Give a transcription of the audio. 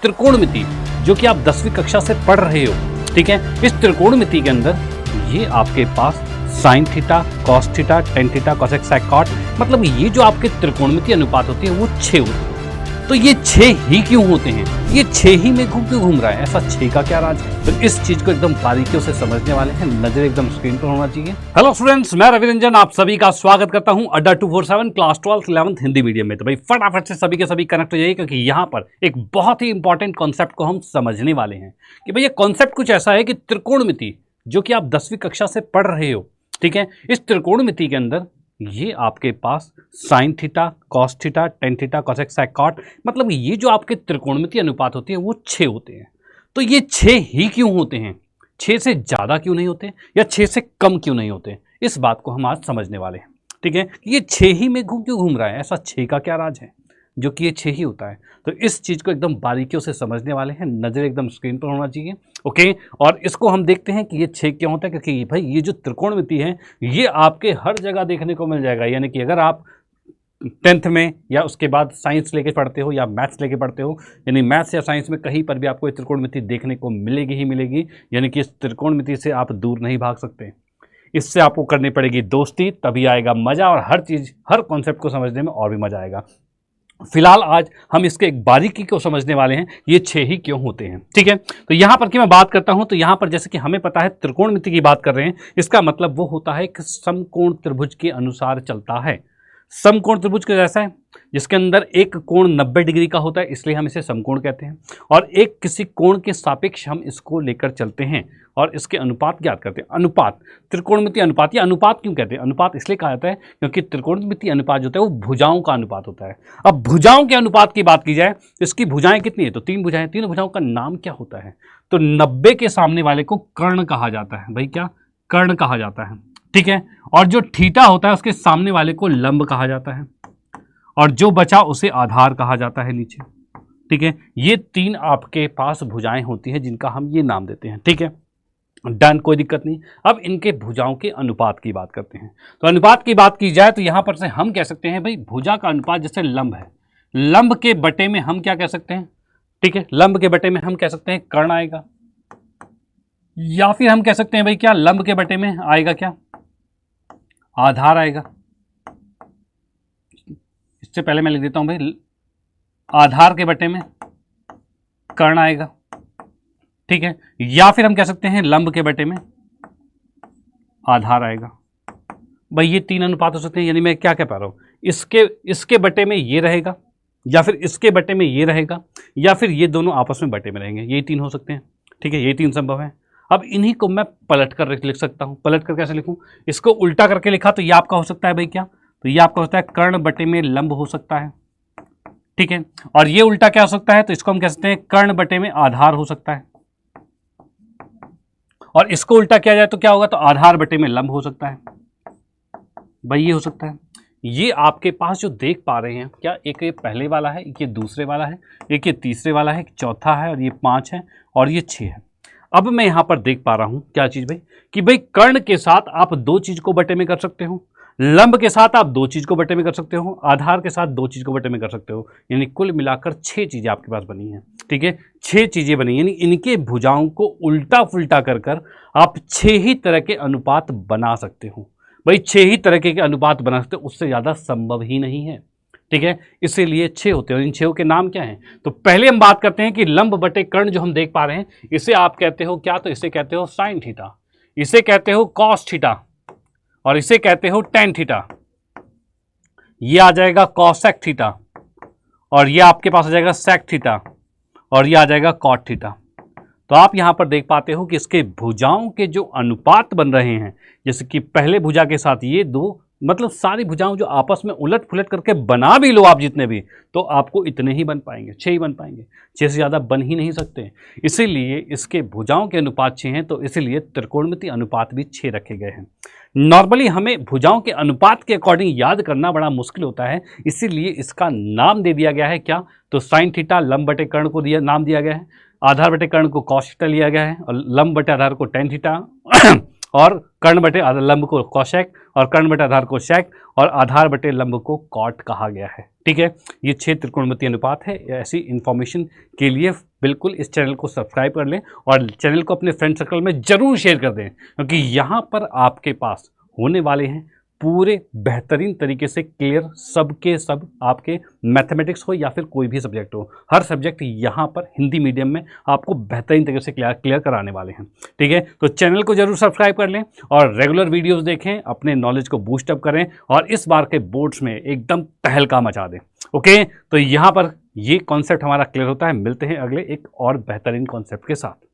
त्रिकोणमिति जो कि आप 10वीं कक्षा से पढ़ रहे हो, ठीक है। इस त्रिकोणमिति के अंदर ये आपके पास sine theta, cos theta, tan theta, cosec, sec, cot, मतलब ये जो आपके त्रिकोणमिति अनुपात होते हैं वो 6 होते हैं। तो ये 6 ही क्यों होते हैं? ये 6 ही में क्यों घूम रहा है? ऐसा 6 का क्या राज है? तो इस चीज को एकदम बारीकियों से समझने वाले हैं, नजर एकदम स्क्रीन पर होना चाहिए। हेलो स्टूडेंट्स, मैं रवि रंजन आप सभी का स्वागत करता हूं अड्डा 247 class 12th 11th Hindi medium में। तो भाई फटाफट से सभी के सभी कनेक्ट हो जाइए, क्योंकि यहाँ पर एक बहुत ही इंपॉर्टेंट कॉन्सेप्ट को हम समझने वाले हैं कि भाई ये कॉन्सेप्ट कुछ ऐसा है कि त्रिकोणमिति जो कि आप 10वीं कक्षा से पढ़ रहे हो, ठीक है। इस त्रिकोणमिति के अंदर ये आपके पास sine theta, cos theta, tan theta, cosec, sec, cot, मतलब ये जो आपके त्रिकोणमिति अनुपात होते हैं वो 6 होते हैं। तो ये 6 ही क्यों होते हैं? 6 से ज़्यादा क्यों नहीं होते या 6 से कम क्यों नहीं होते? इस बात को हम आज समझने वाले हैं, ठीक है। ये 6 ही में क्यों घूम रहा है? ऐसा 6 का क्या राज है जो कि ये 6 ही होता है? तो इस चीज़ को एकदम बारीकियों से समझने वाले हैं, नज़र एकदम स्क्रीन पर होना चाहिए, ओके। और इसको हम देखते हैं कि ये 6 क्यों होता है, क्योंकि भाई ये जो त्रिकोणमिति है ये आपके हर जगह देखने को मिल जाएगा। यानी कि अगर आप 10th में या उसके बाद साइंस लेके पढ़ते हो या मैथ्स लेके पढ़ते हो, यानी मैथ्स या साइंस में कहीं पर भी आपको ये त्रिकोणमिति देखने को मिलेगी ही मिलेगी। यानी कि इस त्रिकोणमिति से आप दूर नहीं भाग सकते। इससे आपको करनी पड़ेगी दोस्ती, तभी आएगा मज़ा, और हर चीज़, हर कॉन्सेप्ट को समझने में और भी मज़ा आएगा। फिलहाल आज हम इसके एक बारीकी को समझने वाले हैं, ये 6 ही क्यों होते हैं, ठीक है। तो यहाँ पर कि मैं बात करता हूँ तो यहाँ पर जैसे कि हमें पता है त्रिकोणमिति की बात कर रहे हैं, इसका मतलब वो होता है कि समकोण त्रिभुज के अनुसार चलता है। समकोण त्रिभुज का जैसा है जिसके अंदर एक कोण 90 डिग्री का होता है, इसलिए हम इसे समकोण कहते हैं, और एक किसी कोण के सापेक्ष हम इसको लेकर चलते हैं और इसके अनुपात ज्ञात करते हैं। अनुपात, त्रिकोणमिति अनुपात, या अनुपात क्यों कहते हैं? अनुपात इसलिए कहा जाता है क्योंकि त्रिकोणमिति अनुपात जो होता है वो भुजाओं का अनुपात होता है। अब भुजाओं के अनुपात की बात की जाए तो इसकी भुजाएं कितनी है? तो 3 भुजाएं। 3 भुजाओं का नाम क्या होता है? तो 90 के सामने वाले को कर्ण कहा जाता है। भाई क्या? कर्ण कहा जाता है, ठीक है। और जो थीटा होता है उसके सामने वाले को लंब कहा जाता है, और जो बचा उसे आधार कहा जाता है नीचे, ठीक है। ये 3 आपके पास भुजाएं होती हैं जिनका हम ये नाम देते हैं, ठीक है। डन, कोई दिक्कत नहीं। अब इनके भुजाओं के अनुपात की बात करते हैं। तो अनुपात की बात की जाए तो यहां पर से हम कह सकते हैं भाई भुजा का अनुपात जैसे लंब है, लंब के बटे में हम क्या कह सकते हैं? ठीक है, लंब के बटे में हम कह सकते हैं कर्ण आएगा, या फिर हम कह सकते हैं भाई क्या, लंब के बटे में आएगा क्या? आधार आएगा। इससे पहले मैं लिख देता हूं भाई, आधार के बटे में कर्ण आएगा, ठीक है। या फिर हम कह सकते हैं लंब के बटे में आधार आएगा। भाई ये 3 अनुपात हो सकते हैं, यानी मैं क्या कह पा रहा हूं, इसके बटे में ये रहेगा, या फिर इसके बटे में ये रहेगा, या फिर ये दोनों आपस में बटे में रहेंगे। यही 3 हो सकते हैं, ठीक है। ये 3 संभव है। अब इन्हीं को मैं पलट कर लिख सकता हूं। पलट कर कैसे लिखूं? इसको उल्टा करके लिखा तो ये आपका हो सकता है भाई क्या, तो ये आपका होता है कर्ण बटे में लंब हो सकता है, ठीक है। और ये उल्टा क्या हो सकता है? तो इसको हम कह सकते हैं कर्ण बटे में आधार हो सकता है, और इसको उल्टा किया जाए तो क्या होगा? तो आधार बटे में लंब हो सकता है। भाई ये हो सकता है। ये आपके पास जो देख पा रहे हैं क्या, एक ये पहले वाला है, एक ये दूसरे वाला है, एक ये तीसरे वाला है, एक चौथा है, और ये 5 है, और ये 6 है। अब मैं यहां पर देख पा रहा हूं क्या चीज भाई, कि भाई कर्ण के साथ आप 2 चीज को बटे में कर सकते हो, लंब के साथ आप 2 चीज को बटे में कर सकते हो, आधार के साथ 2 चीज को बटे में कर सकते हो। यानी कुल मिलाकर 6 चीजें आपके पास बनी हैं, ठीक है। 6 चीजें बनी, यानी इनके भुजाओं को उल्टा फुल्टा कर कर आप 6 ही तरह के अनुपात बना सकते हो। भाई 6 ही तरह के अनुपात बना सकते हो, उससे ज्यादा संभव ही नहीं है, ठीक है। इसीलिए 6 होते हैं। इन 6 के नाम क्या हैं? तो पहले हम बात करते हैं कि लंब बटे कर्ण जो हम देख पा रहे हैं, इसे आप कहते हो क्या? तो इसे कहते हो साइन थीटा, इसे कहते हो कॉस थीटा, और इसे कहते हो टेन थीटा। ये आ जाएगा कॉसेक थीटा, और ये आपके पास आ जाएगा सेक थीटा, और ये आ जाएगा कॉट थीटा। तो आप यहां पर देख पाते हो कि इसके भुजाओं के जो अनुपात बन रहे हैं, जैसे कि पहले भुजा के साथ ये 2, मतलब सारी भुजाओं जो आपस में उलट पुलट करके बना भी लो आप जितने भी, तो आपको इतने ही बन पाएंगे, 6 ही बन पाएंगे, 6 से ज़्यादा बन ही नहीं सकते। इसीलिए इसके भुजाओं के अनुपात 6 हैं, तो इसीलिए त्रिकोणमिति अनुपात भी 6 रखे गए हैं। नॉर्मली हमें भुजाओं के अनुपात के अकॉर्डिंग याद करना बड़ा मुश्किल होता है, इसीलिए इसका नाम दे दिया गया है क्या? तो साइन थीटा लंब बटे कर्ण को नाम दिया गया है, आधार बटे कर्ण को कॉस थीटा लिया गया है, और लंब बटे आधार को टेन थीटा और कर्ण बटे लंब को कोसेक, और कर्ण बटे आधार को सेक, और आधार बटे लंब को कॉट कहा गया है, ठीक है। ये 6 त्रिकोणमिति अनुपात है। ऐसी इंफॉर्मेशन के लिए बिल्कुल इस चैनल को सब्सक्राइब कर लें और चैनल को अपने फ्रेंड सर्कल में ज़रूर शेयर कर दें, क्योंकि यहाँ पर आपके पास होने वाले हैं पूरे बेहतरीन तरीके से क्लियर सबके सब आपके मैथमेटिक्स हो या फिर कोई भी सब्जेक्ट हो, हर सब्जेक्ट यहाँ पर हिंदी मीडियम में आपको बेहतरीन तरीके से क्लियर कराने वाले हैं। ठीक है, तो चैनल को जरूर सब्सक्राइब कर लें और रेगुलर वीडियोस देखें, अपने नॉलेज को बूस्ट अप करें और इस बार के बोर्ड्स में एकदम तहलका मचा दें। ओके, तो यहाँ पर ये कॉन्सेप्ट हमारा क्लियर होता है। मिलते हैं अगले एक और बेहतरीन कॉन्सेप्ट के साथ।